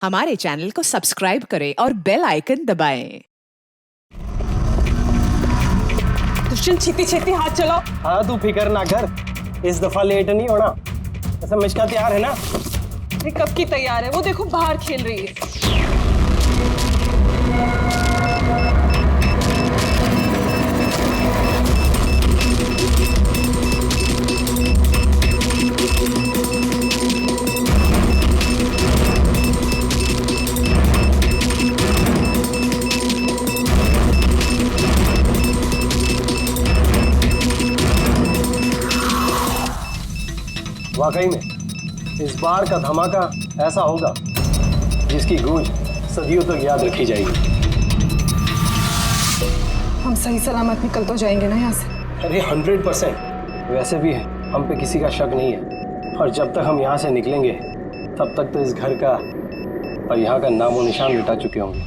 हमारे चैनल को सब्सक्राइब करें और बेल आइकन दबाएं। दुष्यंत छेती छेती हाथ चलाओ। हाँ तू फिक्र ना कर, इस दफा लेट नहीं होना। ऐसा मिश्का तैयार है ना? अरे कब की तैयार है, वो देखो बाहर खेल रही है। वाकई में इस बार का धमाका ऐसा होगा जिसकी गूंज सदियों तक याद रखी जाएगी। हम सही सलामत निकल तो जाएंगे ना यहाँ से? अरे 100%। वैसे भी हम पे किसी का शक नहीं है, और जब तक हम यहाँ से निकलेंगे तब तक तो इस घर का और यहाँ का नामो निशान मिटा चुके होंगे।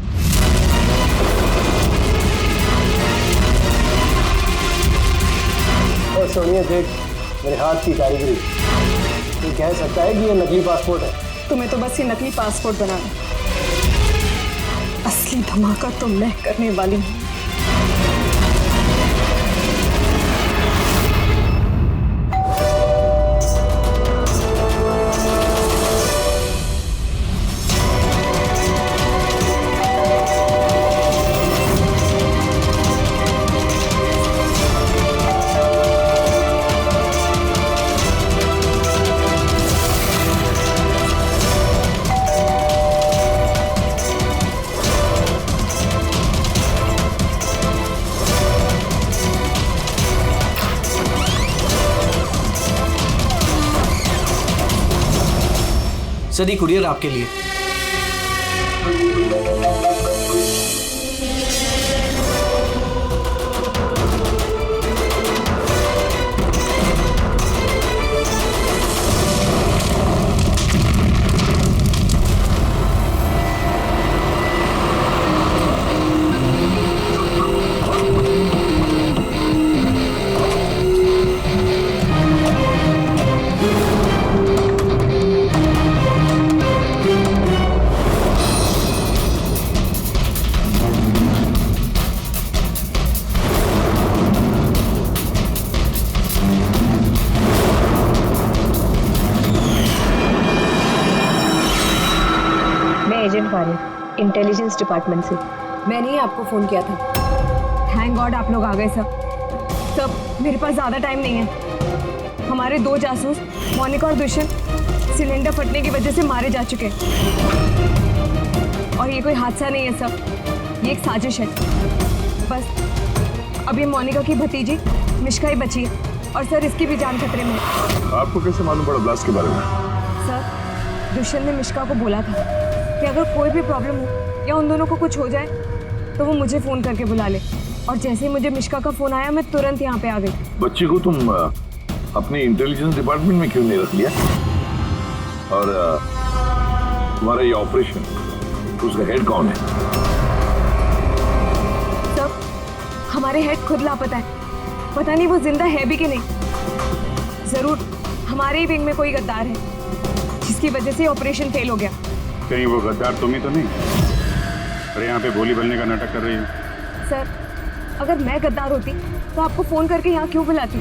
और सोनिया देख मेरे हाथ की कारीगरी, तू कह सकता है कि ये नकली पासपोर्ट है। तुम्हें तो बस ये नकली पासपोर्ट बनाना, असली धमाका तो मैं करने वाली हूँ। सर ये कुरियर आपके लिए। एजेंट वारियर, इंटेलिजेंस डिपार्टमेंट से। मैंने ही आपको फोन किया था। थैंक गॉड आप लोग आ गए सब मेरे पास ज्यादा टाइम नहीं है। हमारे 2 जासूस मोनिका और दुष्यंत सिलेंडर फटने की वजह से मारे जा चुके हैं। और ये कोई हादसा नहीं है सब, ये एक साजिश है। बस अब ये मोनिका की भतीजी मिश्का ही बची है, और सर इसकी भी जान खतरे में है। आपको कैसे मालूम पड़ा ब्लास्ट के बारे में? सर दुष्यंत ने मिश्का को बोला था कि अगर कोई भी प्रॉब्लम हो या उन दोनों को कुछ हो जाए तो वो मुझे फोन करके बुला ले। और जैसे ही मुझे मिश्का का फोन आया मैं तुरंत यहाँ पे आ गई। बच्ची को तुम अपने इंटेलिजेंस डिपार्टमेंट में क्यों नहीं रख लिया? और तुम्हारा ये ऑपरेशन, उसका हेड कौन है? सब हमारे हेड खुद लापता है, पता नहीं वो जिंदा है भी कि नहीं। जरूर हमारे ही विंग में कोई गद्दार है जिसकी वजह से ऑपरेशन फेल हो गया। कहीं वो गद्दार तुम ही तो नहीं? अरे यहाँ पे बोली बनने का नाटक कर रही हो। सर अगर मैं गद्दार होती तो आपको फोन करके यहाँ क्यों बुलाती?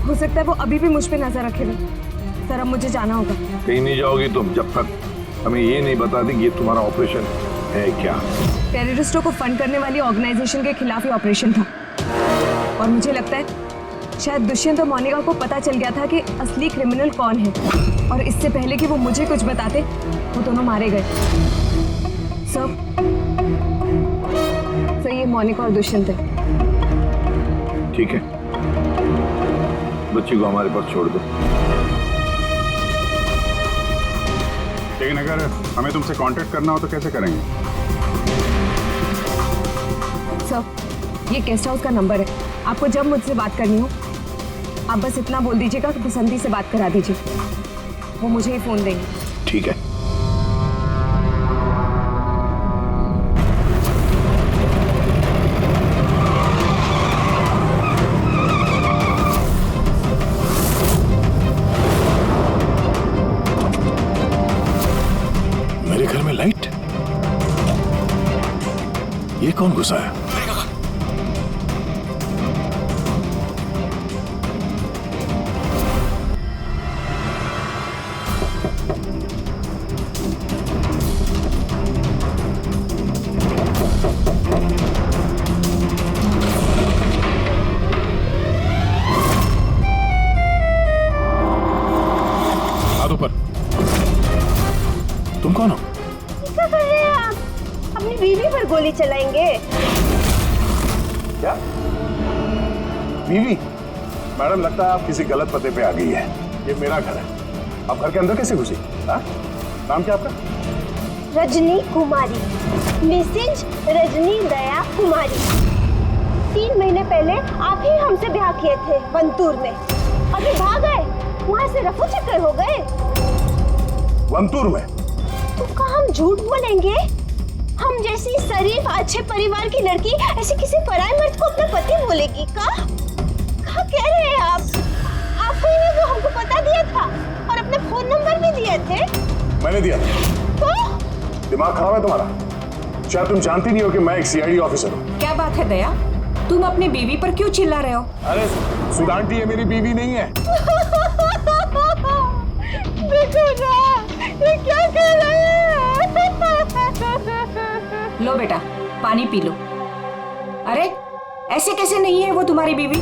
हो सकता है वो अभी भी मुझ पे नजर रखे हुए। सर अब मुझे जाना होगा। कहीं नहीं जाओगी तुम जब तक हमें ये नहीं बता दें कि ये तुम्हारा ऑपरेशन है क्या। टेररिस्टों को फंड करने वाली ऑर्गेनाइजेशन के खिलाफ ही ऑपरेशन था, और मुझे लगता है शायद दुष्यंत और मोनिका को पता चल गया था कि असली क्रिमिनल कौन है, और इससे पहले कि वो मुझे कुछ बताते वो दोनों मारे गए। सर ये मोनिका और दुष्यंत है। ठीक है, बच्ची को हमारे पास छोड़ दो। लेकिन अगर हमें तुमसे कांटेक्ट करना हो तो कैसे करेंगे? सर ये गेस्ट हाउस का नंबर है, आपको जब मुझसे बात करनी हो आप बस इतना बोल दीजिएगा कि बसंती से बात करा दीजिए, वो मुझे ही फोन देंगे। ठीक है। मेरे घर में लाइट? ये कौन घुसा है? हाथ ऊपर। तुम कौन हो? क्या कर रहे हैं आप? अपनी बीवी पर गोली चलाएंगे? क्या? बीवी? मैडम, लगता है आप किसी गलत पते पे आ गई है। ये मेरा घर है। आप घर के अंदर कैसे घुसी? हाँ? नाम क्या आपका? रजनी कुमारी, मिसेज रजनी दया कुमारी। 3 महीने पहले आप ही हमसे ब्याह किए थे वंतूर में। अभी भाग गए, वहाँ से रफू चक्कर हो गए। वंतूर में? तो क्या हम झूठ बोलेंगे? हम जैसी शरीफ अच्छे परिवार की लड़की ऐसे किसी पराये मर्द को अपना पति बोलेगी का कह रहे हैं आप? आपको ही तो हमको पता दिया था और अपने फोन नंबर भी दिए थे। मैंने दिया था। तो दिमाग खराब है तुम्हारा? शायद तुम जानती नहीं हो कि मैं एक सीआईडी ऑफिसर हूँ। क्या बात है दया, तुम अपनी बीवी पर क्यों चिल्ला रहे हो? अरे सुधांटी, ये मेरी बीवी नहीं है। देखो ना, ये क्या कर रहे हैं? लो बेटा, पानी पी लो। अरे ऐसे कैसे नहीं है वो तुम्हारी बीवी?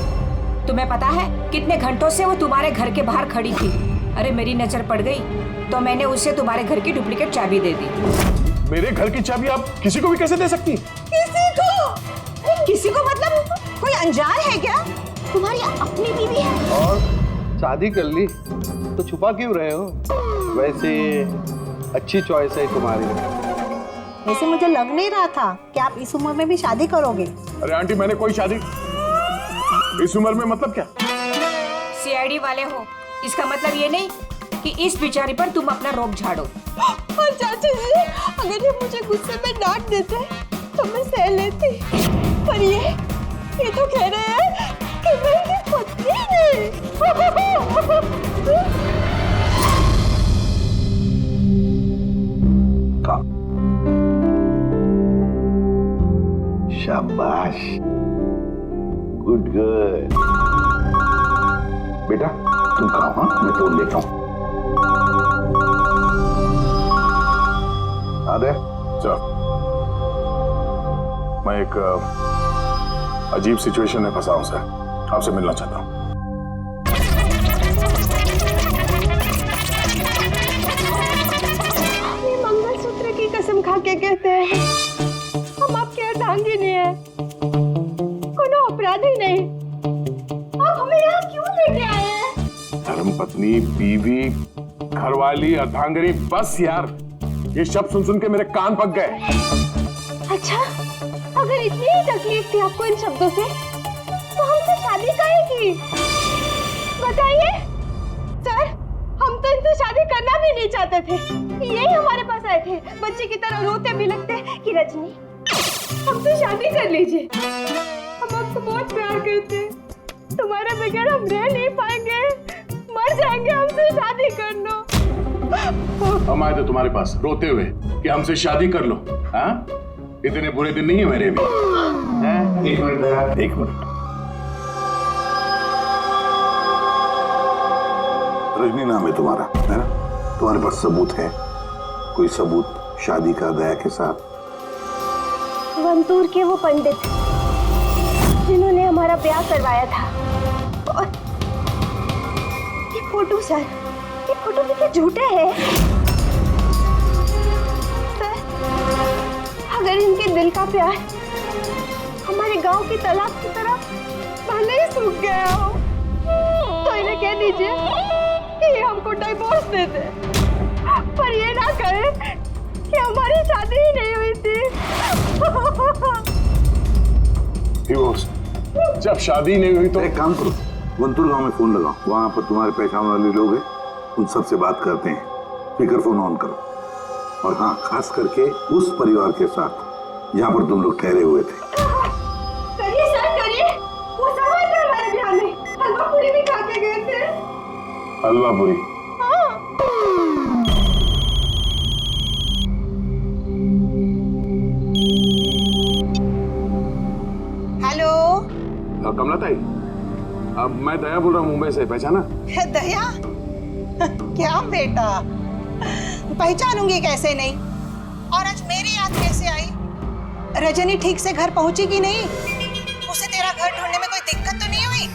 तुम्हें पता है कितने घंटों से वो तुम्हारे घर के बाहर खड़ी थी। अरे मेरी नजर पड़ गई तो मैंने उसे तुम्हारे घर की डुप्लीकेट चाबी दे दी। मेरे घर की चाबी आप किसी को भी कैसे दे सकती? किसी को मतलब कोई अनजान है क्या? तुम्हारी अपनी बीवी है। और शादी कर ली तो छुपा क्यों रहे हो? वैसे अच्छी चॉइस है तुम्हारी। वैसे मुझे लग नहीं रहा था कि आप इस उम्र में भी शादी करोगे। अरे आंटी, मैंने कोई शादी इस उम्र में मतलब क्या? सीआईडी वाले हो, इसका मतलब ये नहीं कि इस बेचारी पर तुम अपना रोब झाड़ो। और चाचा जी, अगर ये मुझे गुस्से में डांट देते तो मैं सह लेती, पर ये तो कह रहे हैं कि मैं इनकी पत्नी नहीं। शाबाश, गुड गर्ल। बेटा तुम खाओ, हाँ? मैं फोन लेता हूँ। आदे चलो, मैं एक अजीब सिचुएशन में फंसा हूं सर, आपसे मिलना चाहता हूँ। ये मंगलसूत्र की कसम खा के कहते हैं हम आपके अर्धांगिनी है, कोनो अपराधी नहीं। आप हमें यहाँ क्यों लेके आए हैं? धर्मपत्नी, बीवी, घरवाली, अर्धांगिनी, बस यार, ये शब्द सुन सुन के मेरे कान पक गए। अच्छा, अगर इतनी ही तकलीफ थी आपको इन शब्दों से, तो हमसे शादी काहे की? बताइए सर, हम तो इनसे शादी करना भी नहीं चाहते थे। यही हमारे पास आए थे, बच्चे की तरह रोते भी लगते कि रजनी हमसे शादी कर लीजिए, हम आपको बहुत प्यार करते हैं, तुम्हारे बगैर हम रह नहीं पाएंगे, मर जाएंगे, हमसे शादी कर लो। हम आए थे तुम्हारे पास रोते हुए कि हमसे शादी कर लो। हाँ, इतने बुरे दिन नहीं है मेरे भी। एक मिनट, एक मिनट। रजनी नाम है तुम्हारा, है ना? तुम्हारे पास सबूत है? कोई सबूत शादी का दया के साथ? वंतूर के वो पंडित जिन्होंने हमारा ब्याह करवाया था, और ये फोटो सर, ये फोटो भी क्या झूठे हैं? सर, अगर इनके दिल का प्यार हमारे गांव की तालाब की तरह भले ही सूख गया हो, तो इन्हें कह दीजिए कि ये हमको डिवोर्स दे दे, पर ये ना कहे कि हमारी शादी ही नहीं हुई थी। डिवोर्स? जब शादी नहीं हुई तो एक काम करो, वंतूर गांव में फोन लगाओ, वहां पर तुम्हारे पहचान वाले लोग हैं, उन सबसे बात करते हैं, स्पीकर फोन ऑन करो। और हाँ, खास करके उस परिवार के साथ जहाँ पर तुम लोग ठहरे हुए थे। करिए सर, करिए। वो सब आए थे हमारे ब्याह में, हलवा पूरी भी खा के गए थे। हलवा पूरी? हाँ। कमलाताई, अब मैं दया बोल रहा हूँ मुंबई से, पहचाना? दया? क्या बेटा, पहचानूंगी कैसे नहीं। और आज मेरी याद कैसे आई? रजनी ठीक से घर पहुंची कि नहीं? उसे तेरा घर ढूंढने में कोई दिक्कत तो नहीं हुई?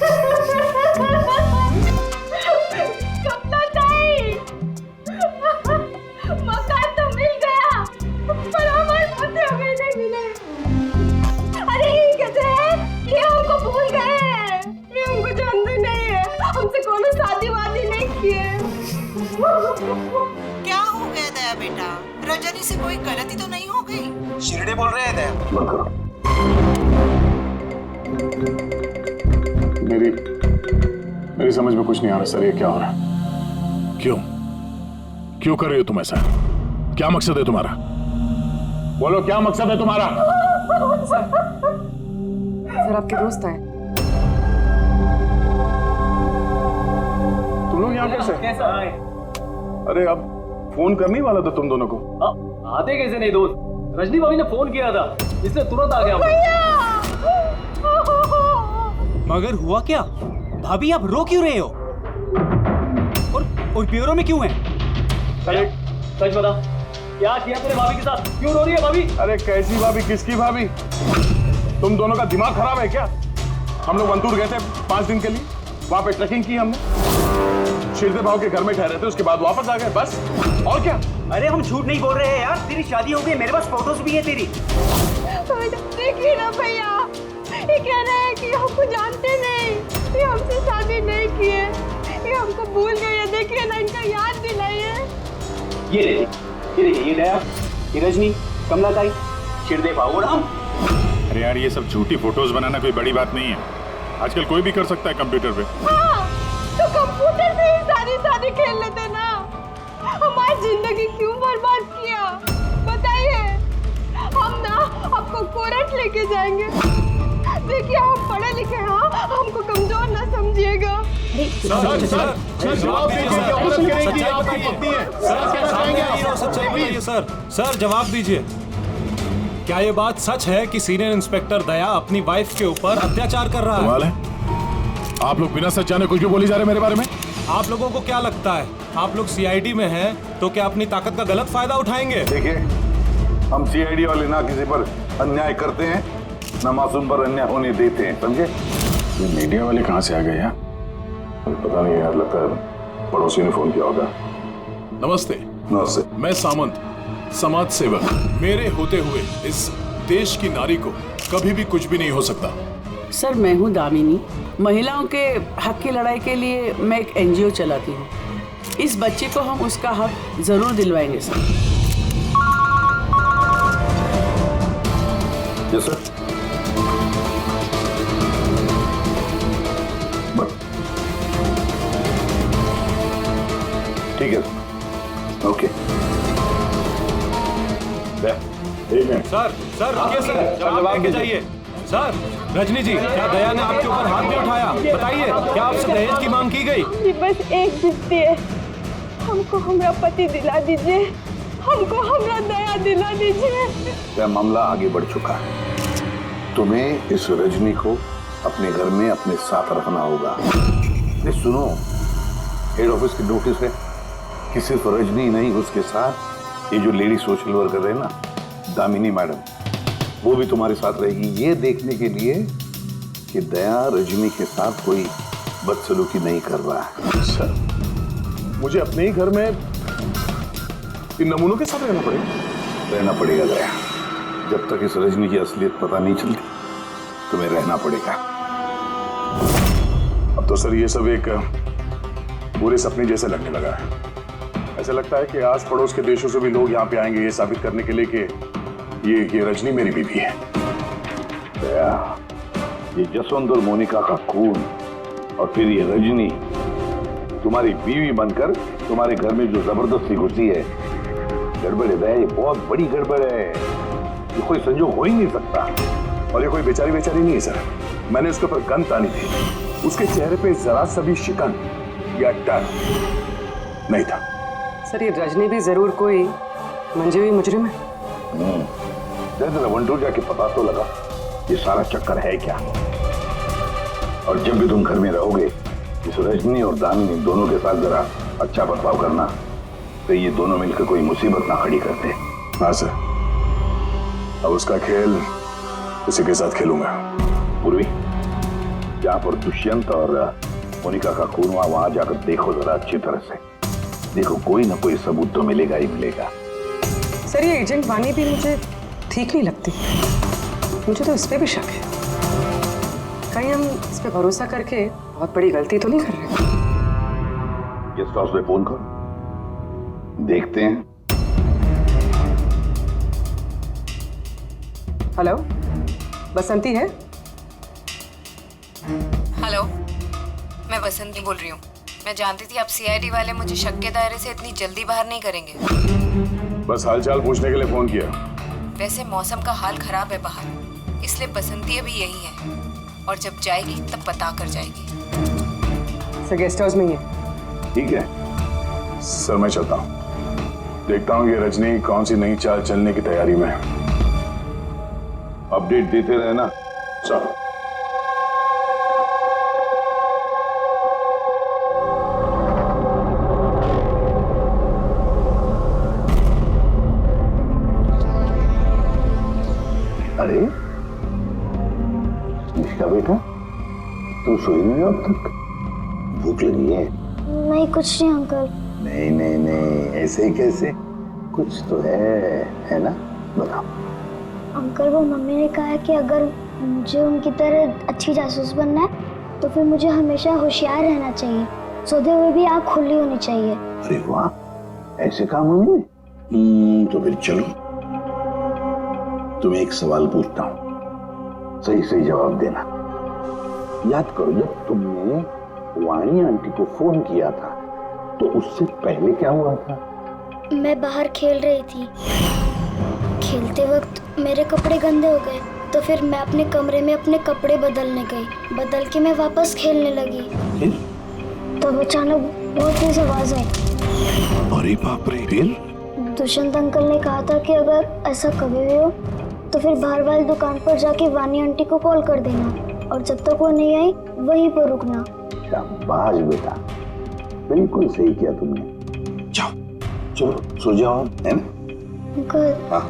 मकान तो मिल गया, पर हमारे पति हमें नहीं मिले। अरे ये कैसे है? ये हमको भूल गए, ये हमको जानते नहीं है, हमसे कोनो शादी वादी नहीं किए। क्या हो गया दया बेटा? रजनी से कोई गलती तो नहीं हो गई? शिरडे बोल रहे हैं दया। बंद करो। मेरी समझ में कुछ नहीं आ रहा सर, ये क्या हो रहा है? क्यों कर रही हो तुम ऐसा? क्या मकसद है तुम्हारा? बोलो, क्या मकसद है तुम्हारा? सर आपके दोस्त आए। तुम लोग यहाँ कैसे? कैसा आए? अरे अब फोन करने वाला था तुम दोनों को। आते कैसे नहीं दोस्त? रजनी भाभी ने फोन किया था, इसलिए तुरंत आ गया। मगर हुआ क्या? भाभी आप रो क्यों रहे हो? और ब्यूरो में क्यों हैं? अरे सच बता, क्या किया तूने भाभी के साथ? क्यों रो रही है भाभी? अरे कैसी भाभी, किसकी भाभी? तुम दोनों का दिमाग खराब है क्या? हम लोग वंतूर गए थे 5 दिन के लिए, वहां पे ट्रैकिंग की हमने, शिरदे भाव के घर में ठहरे थे, उसके बाद वापस आ गए, बस। और क्या? अरे हम झूठ नहीं बोल रहे हैं यार, तेरी शादी हो गई, मेरे पास फोटोज भी है तेरी। देखिए ना भैया, ये कह रहे हैं कि हमको जानते नहीं, ये हमसे शादी नहीं किए, ये हमको भूल गए। देखिए ना, इनका याद दिलाइए। ये दया, ये रजनी, कमलाताई, शिरदे भाऊ और हम। अरे यार, ये सब झूठी फोटोज बनाना कोई बड़ी बात नहीं है, आजकल कोई भी कर सकता है कंप्यूटर पे। हाँ, तो कंप्यूटर पे ही सारी शादी खेल लेते ना, हमारी जिंदगी क्यों बर्बाद किया बताइए। हम ना आपको कोर्ट लेके जाएंगे। देखिए हम पढ़े लिखे हैं, हमको कमजोर ना समझिएगा। सर जवाब दीजिए, क्या ये बात सच है कि सीनियर इंस्पेक्टर दया अपनी वाइफ के ऊपर अत्याचार कर रहा है? आप लोग बिना सच जाने कुछ भी बोली जा रहे हैं मेरे बारे में। आप लोगों को क्या लगता है, आप लोग सीआईडी में हैं तो क्या अपनी ताकत का गलत फायदा उठाएंगे? देखिए, हम सीआईडी वाले ना किसी पर अन्याय करते हैं, ना मासूम पर अन्याय होने देते हैं, समझे? ये मीडिया वाले कहाँ से आ गए हैं? पता नहीं यार, लगता है पड़ोसी ने फोन किया होगा। नमस्ते। नमस्ते। मैं सामंत, समाज सेवक। मेरे होते हुए इस देश की नारी को कभी भी कुछ भी नहीं हो सकता। सर मैं हूँ दामिनी, महिलाओं के हक की लड़ाई के लिए मैं एक एनजीओ चलाती हूँ। इस बच्चे को हम उसका हक जरूर दिलवाएंगे सर। Yes sir. ठीक है, ओके। सर रुकिए सर, जवाब देके जाइए। सर रजनी जी, क्या दया ने आपके ऊपर हाथ भी उठाया? बताइए, क्या आपसे दहेज की मांग की गई? जी बस एक जिद्दी है, हमको हमरा पति दिला दीजिए, हमको हमरा दया दिला दीजिए। यह मामला आगे बढ़ चुका है, तुम्हें इस रजनी को अपने घर में अपने साथ रखना होगा। सुनो, हेड ऑफिस की नोटिस है कि सिर्फ रजनी नहीं, उसके साथ ये जो लेडी सोशल वर्कर है ना, दामिनी मैडम, वो भी तुम्हारे साथ रहेगी, ये देखने के लिए कि दया रजनी के साथ कोई बदसलूकी नहीं कर रहा है। सर, मुझे अपने ही घर में इन नमूनों के साथ रहना पड़ेगा दया। जब तक इस रजनी की असलियत पता नहीं चलती, तुम्हें रहना पड़ेगा। अब तो सर ये सब एक बुरे सपने जैसे लगने लगा है। ऐसा लगता है कि आस पड़ोस के देशों से भी लोग यहाँ पे आएंगे ये साबित करने के लिए कि ये रजनी मेरी बीवी है। दया, ये जसवंत और मोनिका का खून और फिर ये रजनी तुम्हारी बीवी बनकर तुम्हारे घर में जो जबरदस्ती घुसी है, गड़बड़ है दया, ये बहुत बड़ी गड़बड़ है। ये कोई संजोग हो ही नहीं सकता। और ये कोई बेचारी नहीं है सर, मैंने उसके ऊपर गन तानी थी, उसके चेहरे पे जरा सा भी शिकन या डर नहीं था। सर ये रजनी भी जरूर कोई मंजे हुई मुजरिम है। जरा वंटूर जाके पता तो लगा ये सारा चक्कर है क्या। और जब भी तुम घर में रहोगे इस रजनी और दामिनी दोनों के साथ जरा अच्छा बर्ताव करना, तो ये दोनों मिलकर कोई मुसीबत ना खड़ी करते। हाँ सर, अब उसका खेल उसी के साथ खेलूंगा। पूर्वी, जहाँ पर दुष्यंत और मोनिका का खून हुआ वहां जाकर देखो जरा अच्छी तरह से। देखो कोई ना कोई सबूत तो मिलेगा ही मिलेगा। सर ये एजेंट वानी भी मुझे ठीक नहीं लगती। मुझे तो इस पे भी शक है। कहीं हम इस पे भरोसा करके बहुत बड़ी गलती तो नहीं कर रहे? गेस्ट हाउस में फोन करो, देखते हैं। हेलो, बसंती है? हेलो, मैं बसंती बोल रही हूँ। मैं जानती थी आप सीआईडी वाले मुझे शक के दायरे से इतनी जल्दी बाहर नहीं करेंगे। बस हालचाल पूछने के लिए फोन किया। वैसे मौसम का हाल खराब है बाहर, इसलिए बसंती अभी यही है और जब जाएगी तब पता कर जाएगी। सर गेस्ट हाउस में ही है। ठीक है सर, मैं चलता हूँ। देखता हूँ ये रजनी कौन सी नई चाल चलने की तैयारी में है। अपडेट देते रहना। चलो। अरे निष्ठा बेटा, तुम सोई नहीं हो अब तक? भूख लगी है? नहीं कुछ नहीं अंकल। नहीं नहीं नहीं, ऐसे ही कैसे? कुछ तो है ना? बताओ। अंकल वो मम्मी ने कहा है कि अगर मुझे उनकी तरह अच्छी जासूस बनना है तो फिर मुझे हमेशा होशियार रहना चाहिए, सोते हुए भी आँख खुली होनी चाहिए। अरे वाह, ऐसे कहा मम्मी ने? तो फिर चलो, तुम्हें एक सवाल पूछता हूँ, सही सही जवाब देना। याद करो जब तुमने वाणी आंटी को फोन किया था तो उससे पहले क्या हुआ था? मैं बाहर खेल रही थी। खेलते वक्त मेरे कपड़े गंदे हो गए तो फिर मैं अपने कमरे में अपने कपड़े बदलने गई। बदल के मैं वापस खेलने लगी। तब अचानक बहुत तेज आवाज आई। अरे बाप रे! फिर? दुष्यंत अंकल ने कहा था कि अगर ऐसा कभी भी हो तो फिर बाहर वाली दुकान पर जाके वानी आंटी को कॉल कर देना और जब तक वो नहीं आई वहीं पर रुकना। शाबाश बेटा, बिल्कुल सही किया तुमने। जाओ चलो सो जाओ, है ना? अंकल, हाँ?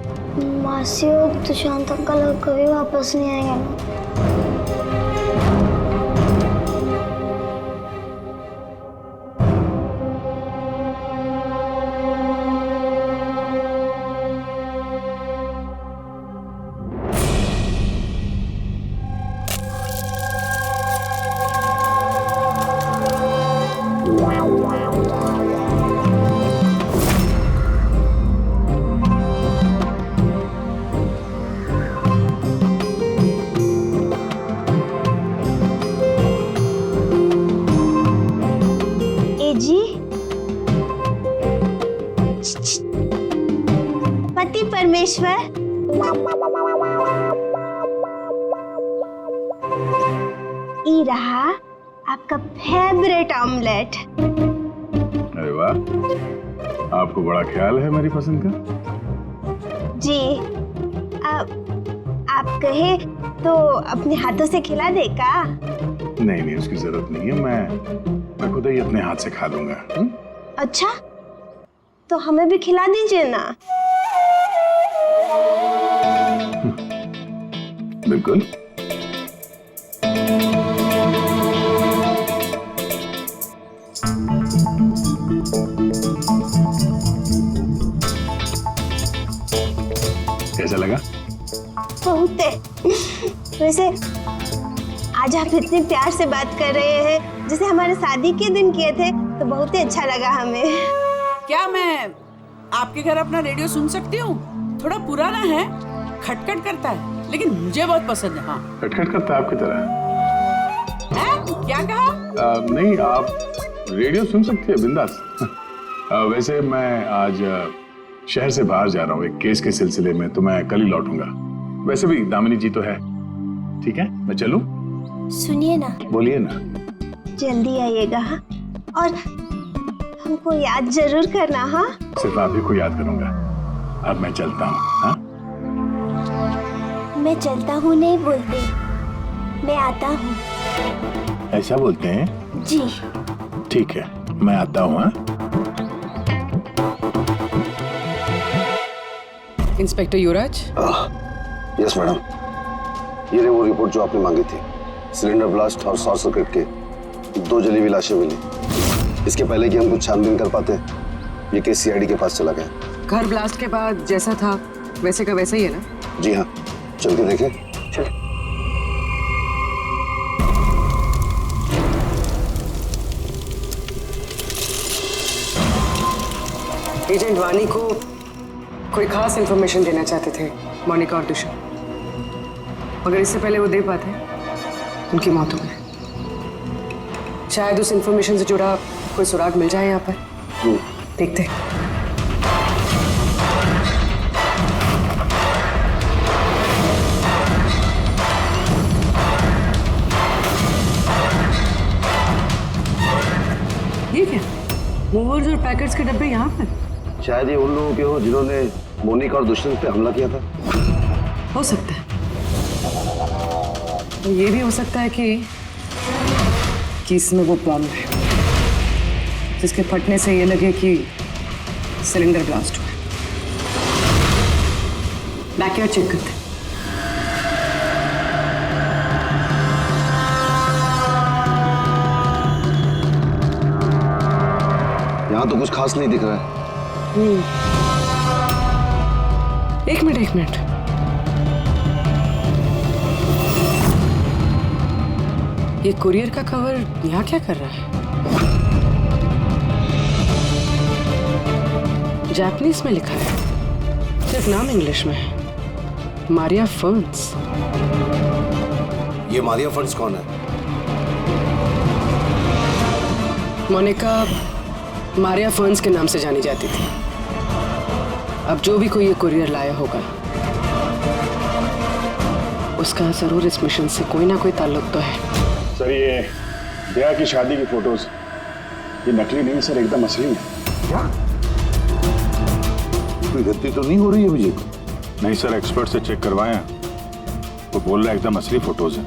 मासी और दुष्यंत अंकल कभी वापस नहीं आएंगे ना? पति परमेश्वर, ये रहा आपका फेवरेट ऑमलेट। अरे वाह, आपको बड़ा ख्याल है मेरी पसंद का। जी, आप कहे तो अपने हाथों से खिला दे का? नहीं नहीं, उसकी जरूरत नहीं है, मैं खुद ही अपने हाथ से खा लूंगा। अच्छा, तो हमें भी खिला दीजिए ना। बिल्कुल। कैसा लगा? बहुत है। वैसे आज आप इतने प्यार से बात कर रहे हैं जैसे हमारे शादी के दिन किए थे, तो बहुत ही अच्छा लगा हमें। क्या मैं आपके घर अपना रेडियो सुन सकती हूँ? थोड़ा पुराना है, खटखट करता है, लेकिन मुझे बहुत पसंद है। हाँ, खटखट करता है आपकी तरह है? क्या कहा? नहीं, आप रेडियो सुन सकती है बिंदास। वैसे मैं आज शहर से बाहर जा रहा हूँ एक केस के सिलसिले में, तो मैं कल ही लौटूंगा। वैसे भी दामिनी जी तो है। ठीक है, मैं चलूं? सुनिए ना। बोलिए ना। जल्दी आइएगा और हमको याद जरूर करना। हाँ, सिर्फ आप ही को याद करूंगा। अब मैं चलता हूँ। हाँ? मैं चलता हूँ नहीं बोलते, मैं आता हूँ। ऐसा बोलते हैं? जी। ठीक है, मैं आता हूँ। हाँ, इंस्पेक्टर युवराज। यस मैडम, ये रही वो रिपोर्ट जो आपने मांगी थी। सिलेंडर ब्लास्ट और शॉर्ट सर्किट के 2 जली हुई लाशें मिली। इसके पहले कि हम कुछ छानबीन कर पाते, ये केस सीआईडी के पास चला गया। घर ब्लास्ट के बाद जैसा था वैसे का वैसा ही है ना? जी हाँ, चल के देखें। चल। एजेंट वानी को कोई खास इंफॉर्मेशन देना चाहते थे मोनिका और दुष्यंत, मगर इससे पहले वो दे पाते उनकी मौत हो गई। शायद उस इंफॉर्मेशन से जुड़ा कोई सुराग मिल जाए यहाँ पर। देखते हैं। ये क्या? मूवर्स और पैकेट्स के डब्बे यहाँ पर? शायद ये उन लोगों के हो जिन्होंने मोनिका और दुष्यंत पे हमला किया था। हो सकता है। तो ये भी हो सकता है कि इसमें वो बॉम्ब है जिसके फटने से ये लगे कि सिलेंडर ब्लास्ट हुआ। बैकयार्ड चेक करते हैं। यहाँ तो कुछ खास नहीं दिख रहा है। एक मिनट। ये कुरियर का कवर यहाँ क्या कर रहा है? जापानीज में लिखा है, सिर्फ नाम इंग्लिश में है, मारिया फर्न्स। ये मारिया फर्न्स कौन है? मोनिका मारिया फर्न्स के नाम से जानी जाती थी। अब जो भी कोई ये कुरियर लाया होगा उसका जरूर इस मिशन से कोई ना कोई ताल्लुक तो है। सर, ये दया की शादी की फोटोज ये नकली नहीं सर, एकदम असली है। क्या? कोई गलती तो नहीं हो रही है मुझे? नहीं सर, एक्सपर्ट से चेक करवाया, वो बोल रहा है एकदम असली फोटोज है।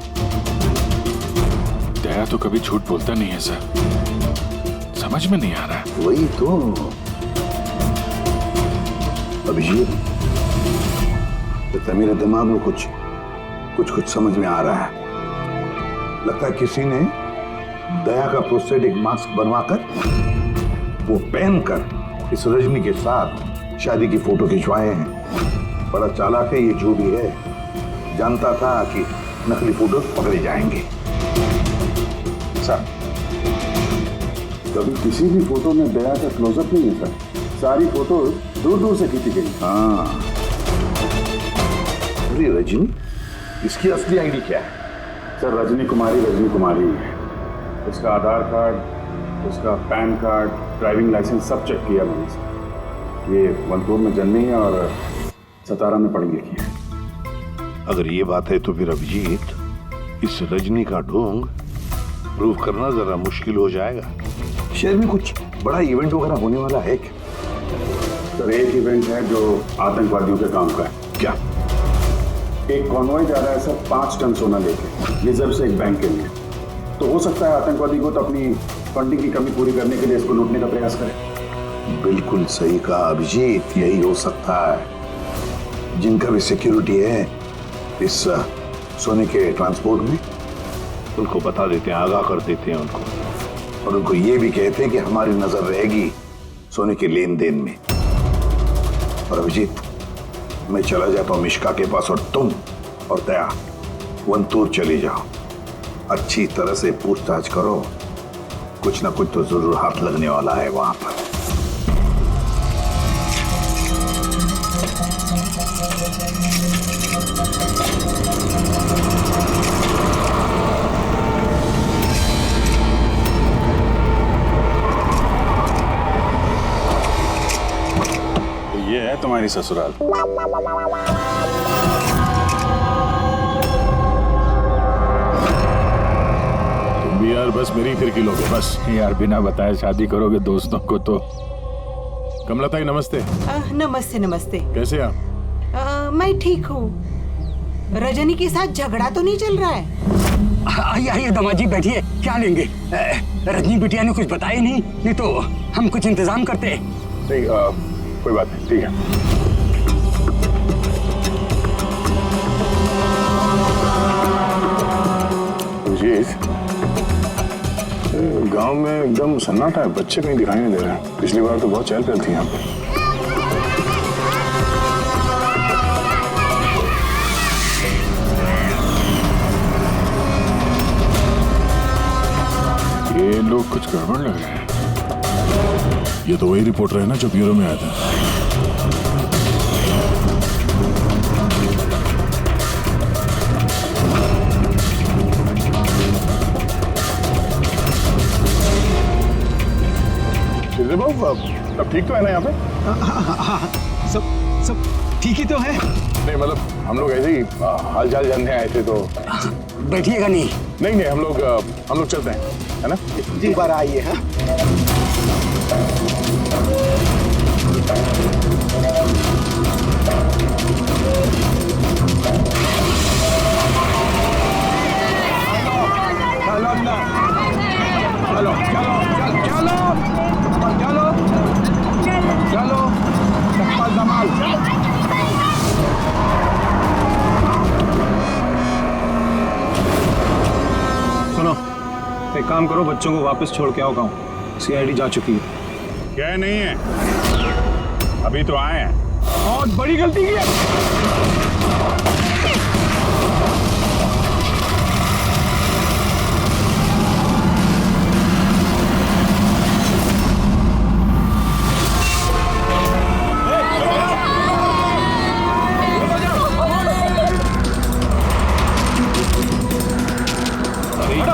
दया तो कभी झूठ बोलता नहीं है सर, समझ में नहीं आ रहा है। वही तो अभिजीत, तो मेरे दिमाग में कुछ समझ में आ रहा है। लगता है किसी ने दया का प्रोस्थेटिक मास्क बनवाकर वो पहनकर इस रजनी के साथ शादी की फोटो खिंचवाए हैं। बड़ा चालाक है ये, जो भी है जानता था कि नकली फोटो पकड़े जाएंगे। सर, कभी किसी भी फोटो में दया का क्लोजअप नहीं है सर, सारी फोटो दूर दूर से खींची गई। हाँ, अरे रजनी, इसकी असली आईडी क्या है? सर, रजनी कुमारी है। उसका आधार कार्ड, उसका पैन कार्ड, ड्राइविंग लाइसेंस सब चेक किया मैंने सर। ये वनपुर में जन्मी है और सतारा में पढ़ी लिखी है। अगर ये बात है तो फिर अभिजीत, इस रजनी का ढोंग प्रूव करना जरा मुश्किल हो जाएगा। शहर में कुछ बड़ा इवेंट वगैरह होने वाला है क्या? सर, एक इवेंट है जो आतंकवादियों के काम का है। क्या? एक कॉन्वॉय जा रहा है सर 5 टन सोना लेके रिजर्व से एक बैंक के लिए। तो हो सकता है आतंकवादी को तो अपनी फंडिंग की कमी पूरी करने के लिए इसको लूटने का प्रयास करें। बिल्कुल सही कहा अभिजीत, यही हो सकता है। जिनका भी सिक्योरिटी है इस सोने के ट्रांसपोर्ट में, उनको बता देते हैं, आगाह कर देते हैं उनको, और उनको ये भी कहते हैं कि हमारी नजर रहेगी सोने के लेन देन में। और अभिजीत, मैं चला जाता हूं मिश्का के पास, और तुम और दया वनतूर चले जाओ। अच्छी तरह से पूछताछ करो, कुछ ना कुछ तो जरूर हाथ लगने वाला है वहां पर। ये है तुम्हारी ससुराल। तुम भी यार बस मेरी फिरकी लोगे बस। यार बिना बताए शादी करोगे दोस्तों को तो। कमलता, नमस्ते। नमस्ते नमस्ते। कैसे आप? मैं ठीक हूँ। रजनी के साथ झगड़ा तो नहीं चल रहा है? आइए आइए दामाद जी बैठिए, क्या लेंगे? रजनी बिटिया ने कुछ बताया नहीं तो हम कुछ इंतजाम करते। नहीं कोई बात नहीं, ठीक है। गांव में एकदम सन्नाटा है, बच्चे कहीं दिखाई नहीं दे रहे हैं। पिछली बार तो बहुत चहल पहल थी यहाँ पे। ये लोग कुछ गड़बड़ लग रहे हैं। ये तो वही रिपोर्टर है ना जो ब्यूरो में आया था। सब ठीक तो है ना यहाँ पे? हाँ, सब ठीक ही तो है। नहीं मतलब हम लोग ऐसे ही हाल चाल जानने आए थे तो। बैठिएगा नहीं? नहीं हम लोग चलते हैं, है ना? जी दोबारा आइए। हाँ सुनो, एक काम करो, बच्चों को वापस छोड़ के आओ गाँव। सीआईडी जा चुकी है। क्या नहीं है, अभी तो आए हैं। बहुत बड़ी गलती की है।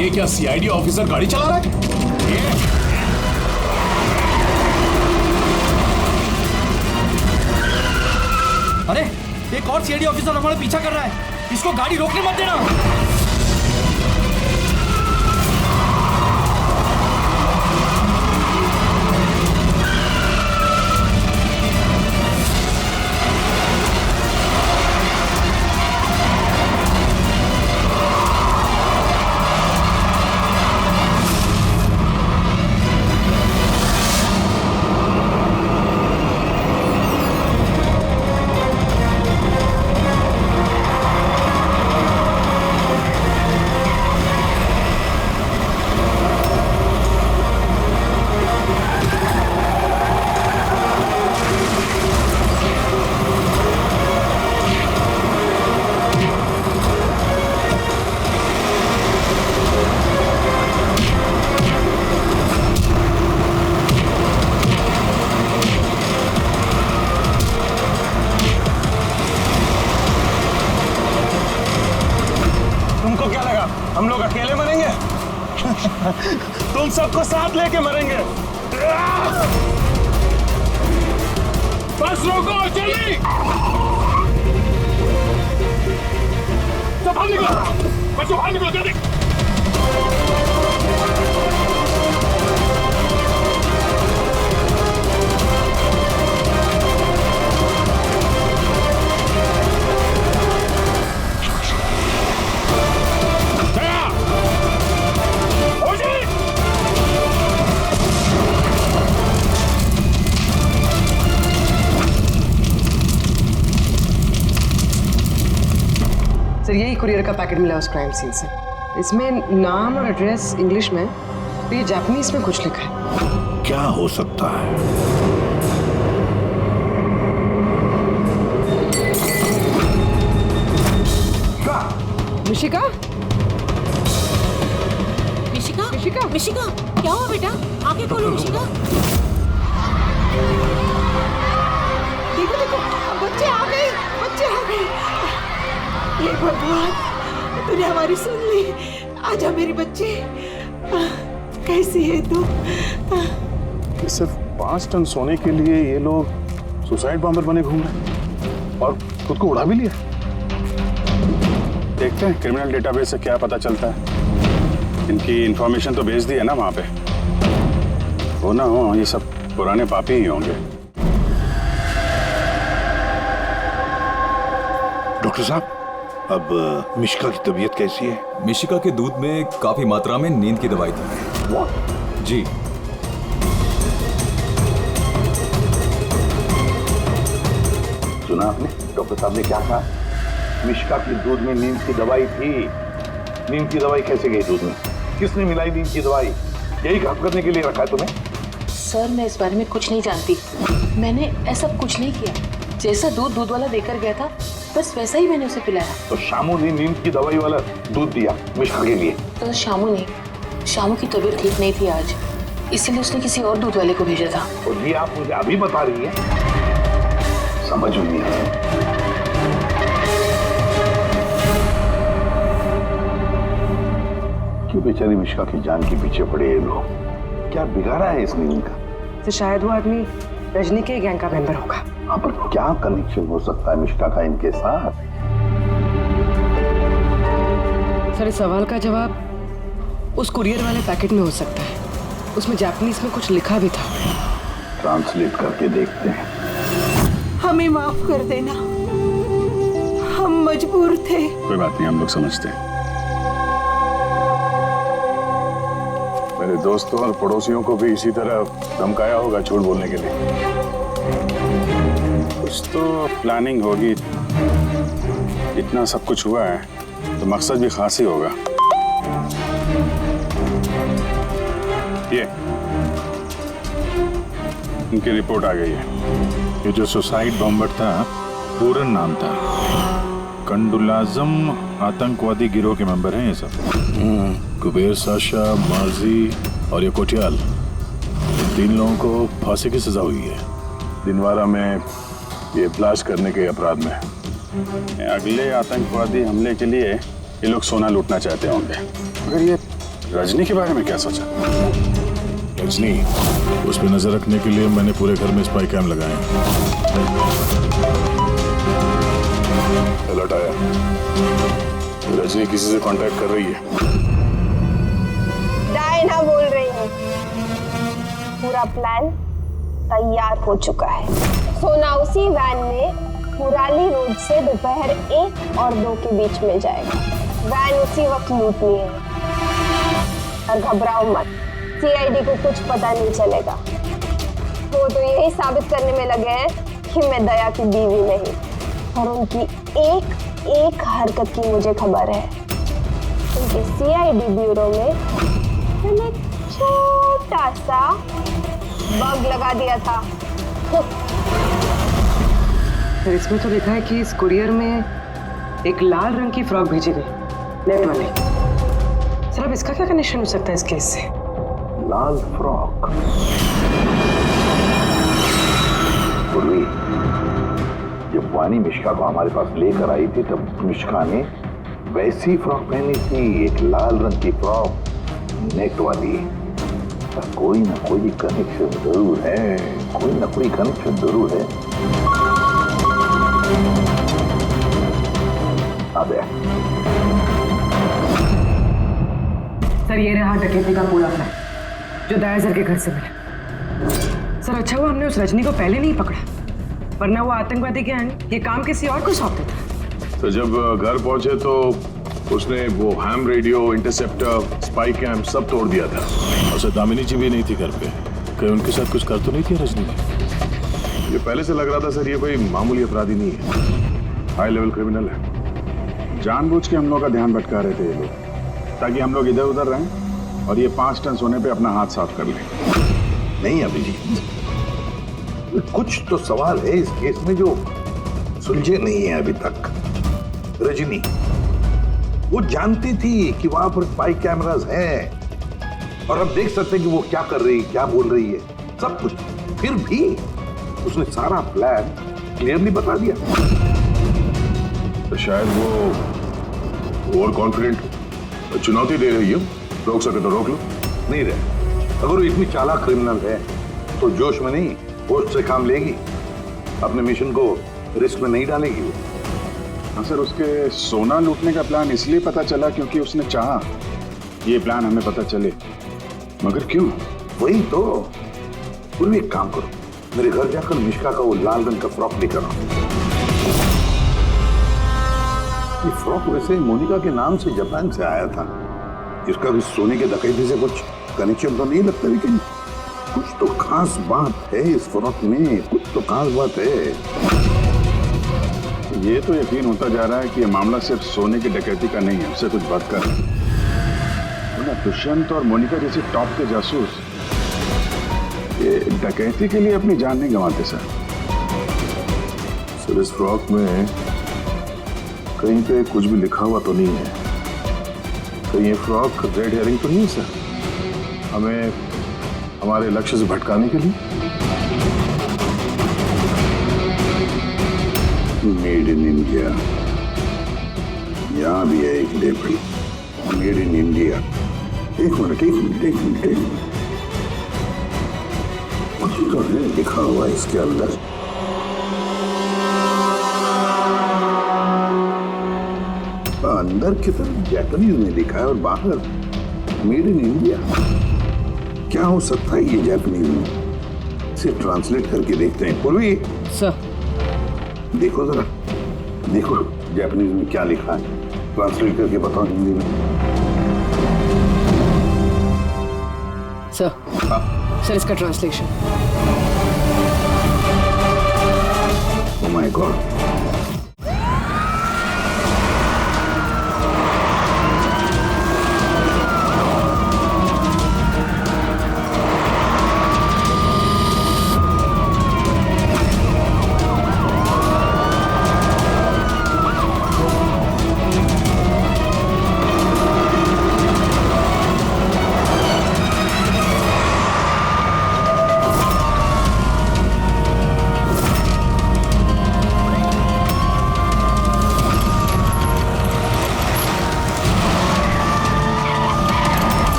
ये क्या सीआईडी ऑफिसर गाड़ी चला रहा है? अरे एक और सीआईडी ऑफिसर हमारा पीछा कर रहा है, इसको गाड़ी रोकने मत देना। हम लोग अकेले मरेंगे? तुम सबको साथ लेके मरेंगे। बस रोको, जल्दी! सब बाहर निकलो, बच्चों बाहर निकलो जल्दी! सर यही कुरियर का पैकेट मिला उस क्राइम सीन से। इसमें नाम और एड्रेस इंग्लिश में, तो ये जापानीज में कुछ लिखा है। क्या हो सकता है? मिशिका? मिशिका? मिशिका? मिशिका? क्या हुआ बेटा? आंखें खोलो मिशिका। देखो देखो, बच्चे आ गए, बच्चे आ गए। हे भगवान, तूने हमारी सुन ली। आजा मेरी बच्चे, कैसी है तू? सिर्फ 5 टन सोने के लिए ये लोग सुसाइड बॉम्बर बने घूम रहे हैं और खुद को उड़ा भी लिया। देखते हैं क्रिमिनल डेटाबेस से क्या पता चलता है। इनकी इंफॉर्मेशन तो भेज दी है ना वहां पे, हो ना हो ये सब पुराने पापी ही होंगे। डॉक्टर साहब, अब मिशिका की तबीयत कैसी है? मिशिका के दूध में काफी मात्रा में नींद की दवाई थी। जी। सुना आपने डॉक्टर साहब ने क्या कहा? मिशिका की दूध में नींद की दवाई थी। नींद की दवाई कैसे गई दूध में? किसने मिलाई नींद की दवाई? यही काम करने के लिए रखा है तुम्हें? सर मैं इस बारे में कुछ नहीं जानती। मैंने ऐसा कुछ नहीं किया। जैसा दूध दूध वाला देकर गया था बस वैसा ही मैंने उसे पिलाया। तो शामू ने नींद की दवाई वाला दूध दिया मिशिका के लिए? तो शामू ने, शामू की तबीयत ठीक नहीं थी आज, इसीलिए उसने किसी और दूध वाले को भेजा था। और ये आप मुझे अभी बता रही है? समझ नहीं आ रहा। क्यों बेचारी मिशिका की जान के पीछे पड़े ये लोग? क्या बिगाड़ा है इसने इनका? तो शायद वो आदमी रजनी के गैंग का मेंबर होगा। हाँ, पर क्या कनेक्शन हो सकता है मिशिका का इनके साथ? सर इस सवाल का जवाब उस कुरियर वाले पैकेट में हो सकता है। उसमें जापानीज में कुछ लिखा भी था। ट्रांसलेट करके देखते हैं। हमें माफ कर देना, हम मजबूर थे। कोई बात नहीं, हम लोग समझते हैं। मेरे दोस्तों और पड़ोसियों को भी इसी तरह धमकाया होगा झूठ बोलने के लिए। कुछ तो प्लानिंग होगी। इतना सब कुछ हुआ है तो मकसद भी खास ही होगा। ये उनकी रिपोर्ट आ गई है। ये जो सुसाइड बॉम्बर था पूरन नाम था। कंडुलाजम आतंकवादी गिरोह के मेंबर हैं ये सब। कुबेर साशा, मार्जी और ये कोटियाल, इन 3 लोगों को फांसी की सजा हुई है दिनवारा में ये ब्लास्ट करने के अपराध में। अगले आतंकवादी हमले के लिए ये लोग सोना लूटना चाहते होंगे। मगर ये रजनी के बारे में क्या सोचा? रजनी, उस पर नजर रखने के लिए मैंने पूरे घर में स्पाई कैम लगाए। अलर्ट आया, रजनी किसी से कांटेक्ट कर रही है। डायना बोल रही है। पूरा प्लान तैयार हो चुका है। सोना उसी वैन में मुराली रोड से दोपहर 1 और 2 के बीच में जाएगा। वैन उसी वक्त लूटनी है। और घबराओ मत, सीआईडी को कुछ पता नहीं चलेगा। वो तो यही साबित करने में लगे हैं कि मैं दया की बीवी नहीं। और उनकी एक एक हरकत की मुझे खबर है। उनके सीआईडी ब्यूरो में मैंने छोटा सा बग लगा दिया था। सर इसमें तो लिखा है कि इस कुरियर में एक लाल रंग की फ्रॉक भेजी गई, नेट वाली। सर अब इसका क्या कनेक्शन हो सकता है इस केस से? लाल फ्रॉक? पूर्वी, जब वानी मिशिका को हमारे पास लेकर आई थी तब मिशिका ने वैसी फ्रॉक पहनी थी, एक लाल रंग की फ्रॉक नेट वाली। कोई ना कोई कनेक्शन जरूर है, कोई ना कोई कनेक्शन जरूर है। सर ये रहा डकैती का पूरा प्लान जो दयासर के घर से मिला। सर अच्छा हुआ हमने उस रजनी को पहले नहीं पकड़ा, वरना वो आतंकवादी गैंग ये काम किसी और को सौंप देता। तो जब घर पहुंचे तो उसने वो ham radio, interceptor, spy camp सब तोड़ दिया था। और दामिनी जी भी नहीं थी घर पे। कहीं उनके साथ कुछ कर तो नहीं थी रजनी ने? ये पहले से लग रहा था सर, ये कोई मामूली अपराधी नहीं है, हाई लेवल क्रिमिनल है। जानबूझ के हम लोग का ध्यान भटका रहे थे ये लोग, ताकि हम लोग इधर उधर रहें और ये 5 टन सोने पे अपना हाथ साफ कर लें। नहीं अभिजीत, कुछ तो सवाल है इस केस में जो सुलझे नहीं है अभी तक। रजनी वो जानती थी कि वहां पर स्पाई कैमरास हैं और अब देख सकते हैं कि वो क्या कर रही है, क्या बोल रही है, सब कुछ। फिर भी उसने सारा प्लान क्लियरली बता दिया। तो शायद वो ओवर कॉन्फिडेंट चुनौती दे रही है, रोक सके तो रोक लो। नहीं रहे, अगर वो इतनी चालाक क्रिमिनल है तो जोश में नहीं होश से काम लेगी, अपने मिशन को रिस्क में नहीं डालेगी वो। हाँ सर, उसके सोना लूटने का प्लान इसलिए पता चला क्योंकि उसने चाहा ये प्लान हमें पता चले, मगर क्यों? वही तो। पूर्वी एक काम करो, मेरे घर जाकर मिशिका का वो लाल रंग का फ्रॉक लेकर आओ। ये फ्रॉक वैसे मोनिका के नाम से जापान से आया था। इसका भी सोने के डकैती से कुछ कनेक्शन तो नहीं लगता, लेकिन कुछ तो खास बात है इस फ्रॉक में, कुछ तो खास बात है। ये तो यकीन होता जा रहा है कि ये मामला सिर्फ सोने की डकैती का नहीं है, उससे कुछ बात कर रहे हैं। दुष्यंत और मोनिका जैसे टॉप के जासूस ये डकैती के लिए अपनी जान नहीं गंवाते सर। सर इस फ्रॉक में कहीं पे कुछ भी लिखा हुआ तो नहीं है? कहीं ये फ्रॉक रेड हेयरिंग तो नहीं है सर, हमें हमारे लक्ष्य से भटकाने के लिए? मेड इन इंडिया, यहाँ भी है एक लेबल, मेड इन इंडिया। एक मिनट कुछ तो है लिखा हुआ इसके अंदर। अंदर की तरफ जापानीज में लिखा है और बाहर मेड इन इंडिया। क्या हो सकता है ये जापानीज में? इसे ट्रांसलेट करके देखते हैं। पूर्वी सर देखो जरा, देखो जापानीज में क्या लिखा है, ट्रांसलेट करके बताओ हिंदी में। सर इसका translation. Oh my god,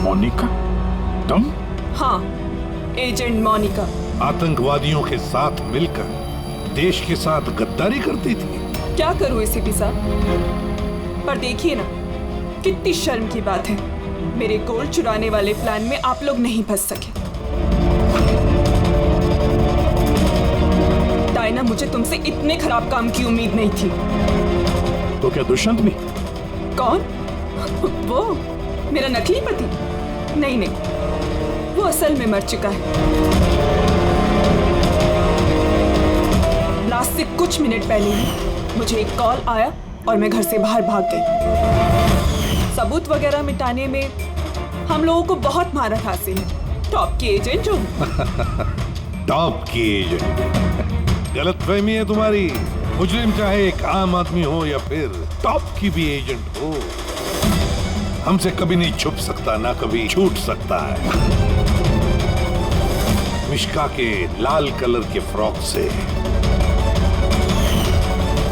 Monica तुम? हाँ, एजेंट मोनिका। आतंकवादियों के साथ मिलकर देश के साथ गद्दारी करती थी। क्या करूं एसीपी साहब, पर देखिए ना कितनी शर्म की बात है, मेरे गोल्ड चुराने वाले प्लान में आप लोग नहीं फंस सके। डायना, मुझे तुमसे इतने खराब काम की उम्मीद नहीं थी। तो क्या दुष्यंत भी? कौन? वो मेरा नकली पति? नहीं नहीं, वो असल में मर चुका है। लास्ट से कुछ मिनट पहले ही मुझे एक कॉल आया और मैं घर से बाहर भाग गई। सबूत वगैरह मिटाने में हम लोगों को बहुत महारत हासिल है। टॉप की एजेंट हूँ। टॉप की एजेंट? गलतफहमी है तुम्हारी। मुजरिम चाहे एक आम आदमी हो या फिर टॉप की भी एजेंट हो, हमसे कभी नहीं छुप सकता, ना कभी छूट सकता है। मिश्का के लाल कलर के फ्रॉक से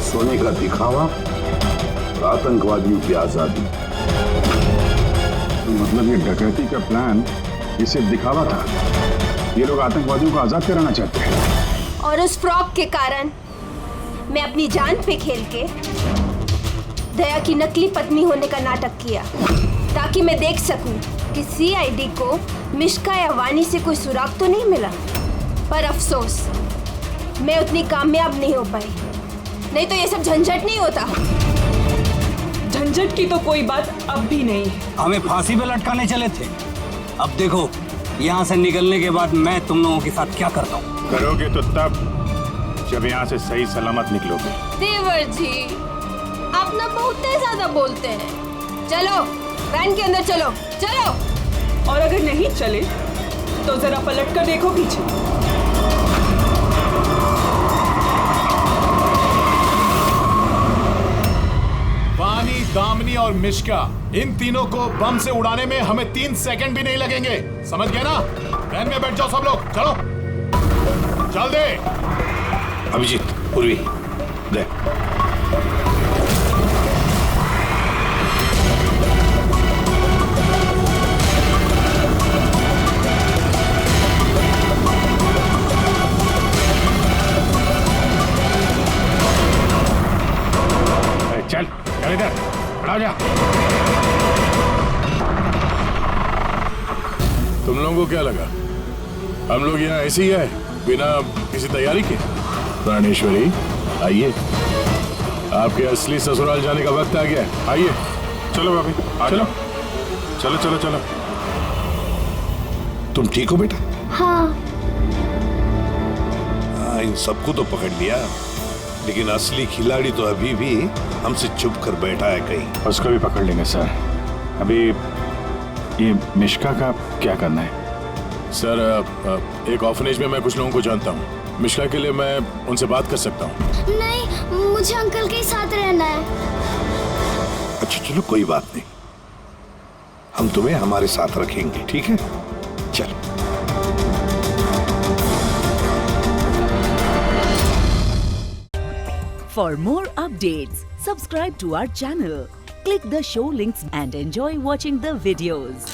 सोने का दिखावा और आतंकवादियों की आजादी। तो मतलब ये डकैती का प्लान ये सिर्फ दिखावा था? ये लोग आतंकवादियों को आजाद कराना चाहते हैं। और उस फ्रॉक के कारण मैं अपनी जान पे खेल के दया की नकली पत्नी होने का नाटक किया, ताकि मैं देख सकूं कि सीआईडी को मिश्का या वानी से कोई सुराग तो नहीं मिला। पर अफसोस, मैं उतनी कामयाब नहीं हो पाई, नहीं तो ये सब झंझट नहीं होता। झंझट की तो कोई बात अब भी नहीं है। हमें फांसी पे लटकाने चले थे, अब देखो यहाँ से निकलने के बाद मैं तुम लोगों के साथ क्या करता हूँ। करोगे तो तब जब यहाँ से सही सलामत निकलोगे। देवर जी, आप ना बहुत ज्यादा बोलते हैं। चलो वैन के अंदर चलो, चलो। और अगर नहीं चले तो जरा पलट कर देखो पीछे। वानी, दामिनी और मिश्का, इन तीनों को बम से उड़ाने में हमें 3 सेकंड भी नहीं लगेंगे। समझ गए ना? वैन में बैठ जाओ सब लोग, चलो चल दे। अभिजीत, पूर्वी, ले। चल चल इधर, खड़ा हो जा। तुम लोगों को क्या लगा हम लोग यहाँ ऐसे ही है बिना किसी तैयारी के? प्राणेश्वरी, आइए, आपके असली ससुराल जाने का वक्त आ गया है। आइए, चलो भाभी, चलो चलो चलो चलो। तुम ठीक हो बेटा? हाँ। इन सबको तो पकड़ लिया, लेकिन असली खिलाड़ी तो अभी भी हमसे छुप कर बैठा है कहीं। उसको भी पकड़ लेंगे सर। अभी ये मिश्का का क्या करना है? सर, एक ऑर्फनेज में मैं कुछ लोगों को जानता हूँ। मिश्का के लिए मैं उनसे बात कर सकता हूँ। नहीं, मुझे अंकल के साथ रहना है। अच्छा चलो, कोई बात नहीं, हम तुम्हें हमारे साथ रखेंगे, ठीक है? चल। For more updates, subscribe to our channel, click the show links and enjoy watching the videos.